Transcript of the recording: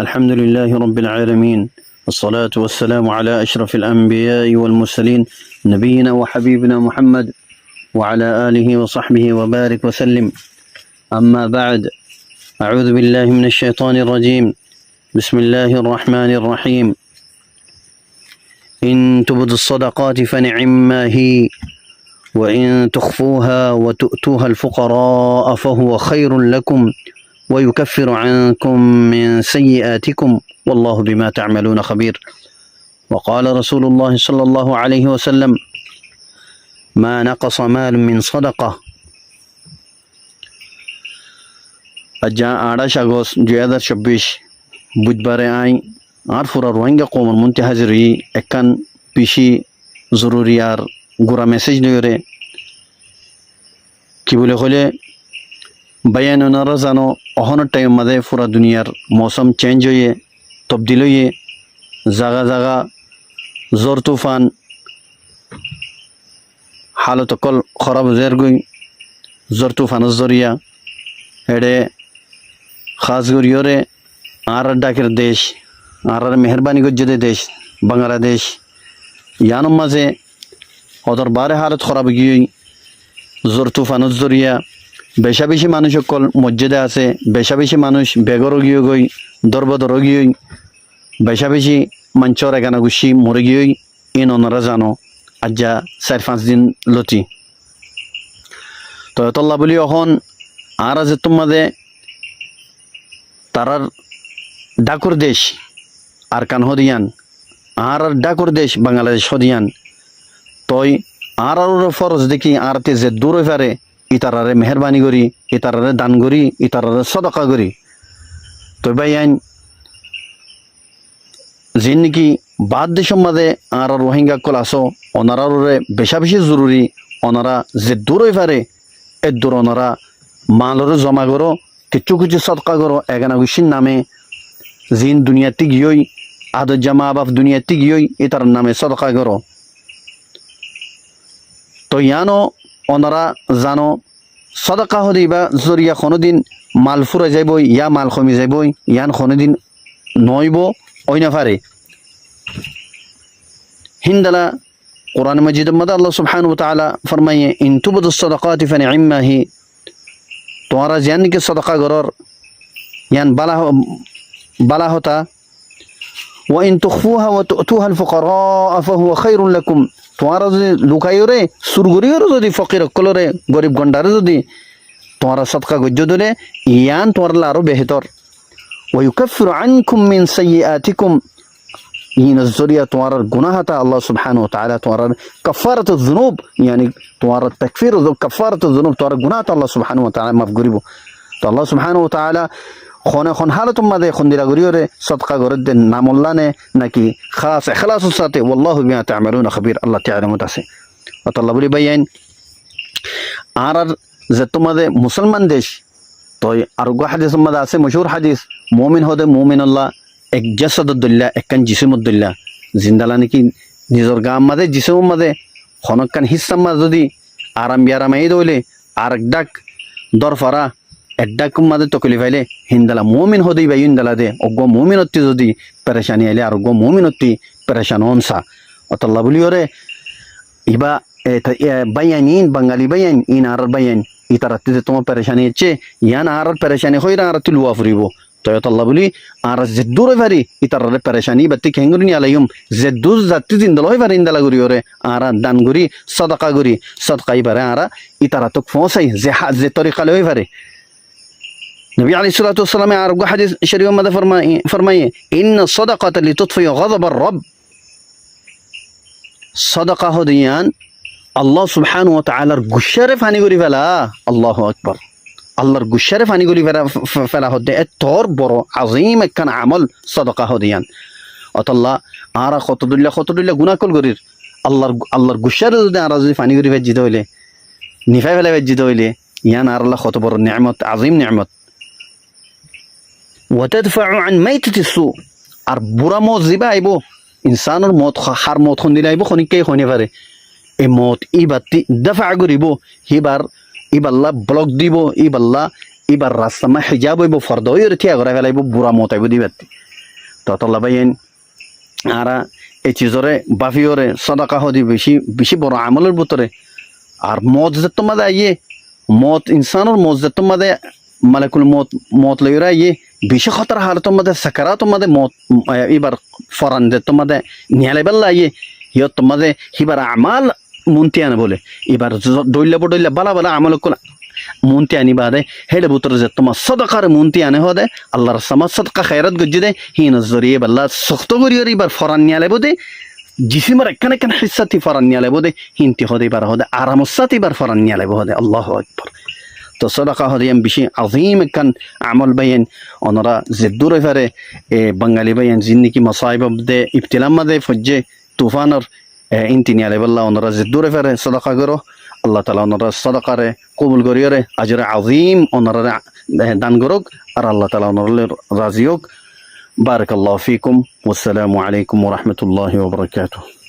الحمد لله رب العالمين والصلاة والسلام على أشرف الأنبياء والمرسلين نبينا وحبيبنا محمد وعلى آله وصحبه وبارك وسلم. أما بعد، أعوذ بالله من الشيطان الرجيم. بسم الله الرحمن الرحيم. إن تبدوا الصدقات فنعما هي وإن تخفوها وتؤتوها الفقراء فهو خير لكم ويكفر عنكم من سيئاتكم والله بما تعملون خبير. وقال رسول الله صلى الله عليه وسلم: ما نقص مال من صدقة. আজ্জা 28 August 2026 বুধবারে I আর ফুরা রোহিঙ্গা কৌমের মধ্যে হাজির হই একখান বেশি জরুরি আর গোড়া মেসেজ নইরে কি বলে হলে বায়ান ওনারা জানো অহনের টাইম মাঝে পুরা দুনিয়ার মৌসুম চেঞ্জ হয়ে তবদিল হয়ে জাগা জাগা জ্বর তুফান হালত অকল খরাব জের গই জ্বর তুফানের জরিয়া এডে খাস গরিয়রে আর ডাকের দেশ আর মেহরবানি গজ্জে দেশ বাংলাদেশ ইয়ানোর মাঝে ওদের বারে হালত খরাব গিয়ে জ্বর তুফানের জরিয়া বেশা বেশি মানুষ অকল মসজিদে আছে, বেশা বেশি মানুষ বেগর গিয়ে গই দরবদর গিয়ে বেশা বেশি মঞ্চর এগানা গুছি মরে গিয়ে ইন ওনারা জানো আজ্জা 4-5 দিন লতি তো তল্লা বলি এখন আর আছে তোমাদের তারার ডাকুর দেশ আর কান হদিয়ান আর ডাকুর দেশ বাংলাদেশ হদিয়ান তই আর ফরজ দেখি আরতে যে দূর হয়ে পারে ইতারারে মেহরবানি করি, ইতারারে দান করি, ইতারারে সদকা করি। তো ভাই আইন যে নাকি বাদ দেশের মাঝে আর রোহিঙ্গা কল আসো ওনারে বেশা বেশি জরুরি ওনারা যে দূর হয়ে পারে এর দূর ওনারা মালরে জমা করো কিছু কিছু সদকা করো এগানা গুছির নামে জিন দুনিয়াতে গিয়েই আদর জামা বাপ দুনিয়াতে গিয়েই ইতার নামে সদকা করো। তো ইয়ানো ওনারা জানো সদকা হদিবা জরিয়া কোনোদিন মাল ফুরে যাইবই ইয়া মাল কমে যাইবই ইয়ান কোনোদিন নইব ওই না পারে হিন্দালা কোরআন মাজিদের মধ্যে আল্লাহ সুবহানাহু ওয়া তাআলা ফরমায়ে ইন তুবদু সদাকাতি ফানি'ম্মা হি তোমরা জানকে সদকা গরর ইয়ান বালা হতা ওয়া ইন তুখফুহা ওয়া তু'তুহা আল ফুকারা ফাহুয়া খায়রুন লাকুম তোমরা যদি লুকাইরে সুরগুরিরে যদি ফকির কলরে গরিব গন্ডারে যদি তোমরা সদকা গজ্জ দিলে ইয়ান তোমরা আরো বেহতর ওয়া ইউকাফিরু আনকুম মিন সাইয়্যাতিকুম ইন জরিয়া তোমরা গুনাহতা আল্লাহ সুবহানাহু ওয়া তাআলা তোমরা কাফারাতুয যুনুব ইয়ানি তোমরা তাকফির ও কাফারাতুয যুনুব তোমরা গুনাহতা আল্লাহ সুবহানাহু ওয়া তাআলা মাফ করিব। তো আল্লাহ সুবহানাহু ওয়া তাআলা খন হালত মাদে খন্দিরা গরিয়রে সদকা গরদ দেন নামুল্লানে নাকি খাস ইখলাসের সাথে ওয়াল্লাহু বিমা তা'মালুনা খাবীর আল্লাহ তাআলা মুতাসে আল্লাহ বলি বাইন আর যে তোমাদের মুসলমান দেশ তো আর গো হাদিস মধ্যে আছে মশহুর হাদিস মুমিন হদে মুমিন আল্লাহ এক জাসাদুল্লাহ একখান জিসমুদ্দুল্লাহ জিন্দালা নাকি নিজের গাম মাদে জিসম মাদে খনকান হিসাম মা যদি আরাম বিয়ারাম এই দইলে আর ডাক দরফারা এডাক মাদে তকলিফ আইলে হিন্দালা মুমিন হদেই বাই হিন্দালা দে অগ্গ মুমিনত্তি যদি পেরেশানি আইলে আর অগ্গ মুমিনত্তি পেরেশান হনসা অতল্লা বলি ওরে ইবা বাইয়ানিন বাঙালি বাইয়ান ইন আর বাইয়ান ইতারাতে যে তোমার পেরেশানি হচ্ছে ইয়ান আর পেরেশানি হইরা আর তুলুয়া ফুরিব তো অতল্লা বলি আর যে দূরে ভারি ইতারে পেরেশানি বাতি খেঙ্গুরি আলাইম যে দূর যাত্রী জিন্দল হই পারে ইন্দালা গুরি ওরে আর দান গুরি সদকা গুরি সদকাই পারে আর ইতারা তো পৌঁছাই যে তরিকা লই পারে নবী আলাইহিস সালাতু ওয়াস সালাম আর হাদিস শরীফের মধ্যে ফরমায়ে ইন্না সাদাকাতা লিতুতফি গাযাবার রব সাদাকা হদিয়ান আল্লাহ সুবহানাহু ওয়া তাআলার গুশারে ফানি করি ফেলা আল্লাহু আকবার আল্লাহর গুশারে ফানি করি ফেলা হদে এতর বড় আযীম একখান আমল সাদাকা হদিয়ান অতল্লাহ আর কতদুল্লাহ গুনাহ কল করির আল্লাহর গুশারে যদি আর যদি ফানি করি ফেজিতে হইলে নিফাই ফেলা ফেজিতে হইলে ইয়ান আর আল্লাহ কত বড় নিয়ামত আযীম নিয়ামত وتدفع عن ميتة السوء আর বুড়া মত জিবা আইব ইনসানের মত হার মত খন দিলে আইব খনিকে খনে পারে এই মত ইবাতি দফা করিব হিবার ইবাল্লা ব্লক দিব ইবাল্লা এবার রাস্তা মা হিজাব হইব ফর্দ হইরে থিয়া করে ফেলাইব বুড়া মত আইব দিবাতি ততলা বাইন আরা এই চিজরে বাফিওরে সদাকা হদি বেশি বেশি বড় আমলের ভিতরে আর মদ যে তোমাদের আইয়ে মত ইনসানোর মত যে তোমাদের মালিকুল মত মত লইরা আইয়ে বেশি খতর হার তোমাদের সাকারা তোমাদের মত এবার ফরান যে তোমাদের নিয়ালেবেল্লা আইয়ে হিয়ত তোমাদের হিবার আমাল মুন্তি আনে বলে এবার দইলে বডইলে বালা বালা আমল মুন্তি আনি বাদে হেডে বুতরে যে তোমার সদকার মুন্তি আনে হদে আল্লাহর সামাজ সদকা খায়রাত গজ্জি দে হিন জরিয়ে বাল্লা শক্ত করিয়ে এবার ফরান নিয়ালে বোধে জিসিমার একখান একখান হিসাতি ফরান নিয়ালে বোধে হিনতি হদে এবার হদে আরামসাত এবার ফরান নিয়ালে হদে আল্লাহু আকবার তো সদকা হদিয়াম বেশি আজিম একখান আমল বাইন ওনারা জিদ্দুরে ফেরে এ বাঙালি বাইন জিন্দিকি মসাইব দে ইবতিলাম দে ফজ্জে তুফানর ইনতি নিয়ালে বল্লা ওনারা জিদ্দুরে ফেরে সদকা করো আল্লাহ তালা ওনারা সদকারে কবুল করিয়রে আজরে আজিম ওনারা দান করুক আর আল্লাহ তালা ওনারা রাজি হোক বারাকাল্লাহু ফিকুম ওয়াসসালামু আলাইকুম ওয়া রাহমাতুল্লাহি ওয়া বারাকাতুহু